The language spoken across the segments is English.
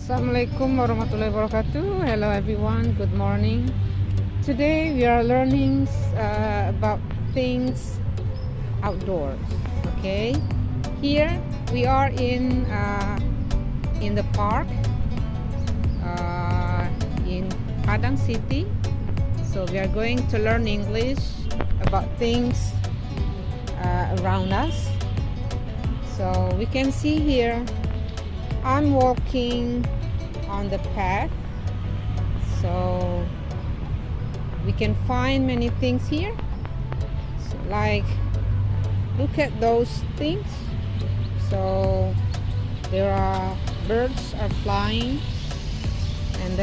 Assalamualaikum warahmatullahi wabarakatuh. Hello everyone, good morning. Today we are learning about things outdoors. Okay, here we are in the park in Padang City. So we are going to learn English about things around us. So we can see here I'm walking on the path, so we can find many things here. So, like, look at those things. So there are birds are flying, and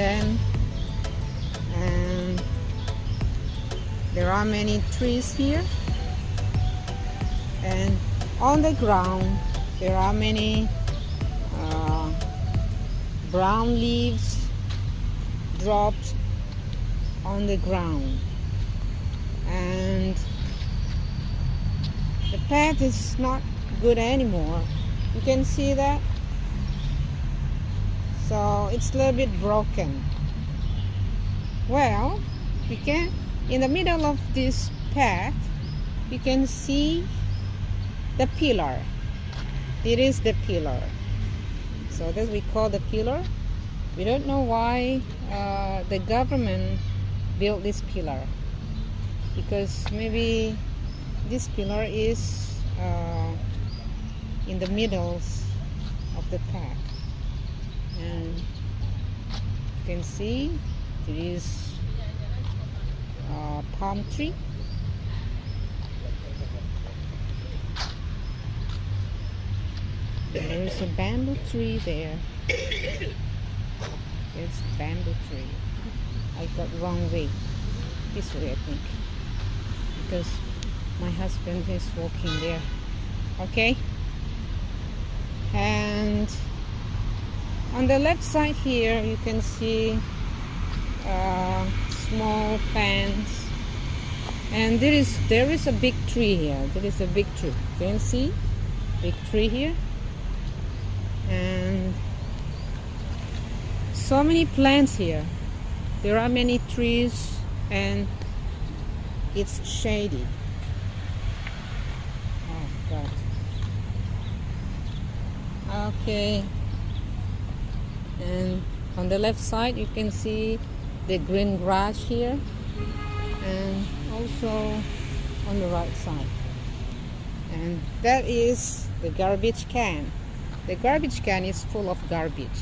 there are many trees here, and on the ground there are many brown leaves dropped on the ground, and the path is not good anymore. You can see that. So it's a little bit broken. Well, we can, in the middle of this path, you can see the pillar. It is the pillar. So that we call the pillar. We don't know why the government built this pillar, because maybe this pillar is in the middle of the path, and you can see there is a palm tree. There is a bamboo tree there. It's a bamboo tree. I got wrong way. This way, I think, because my husband is walking there. Okay. And on the left side here, you can see small plants. And there is a big tree here. There is a big tree. You can see big tree here. And so many plants here. There are many trees, and it's shady. Oh God. Okay. And on the left side you can see the green grass here, and also on the right side. And that is the garbage can. The garbage can is full of garbage.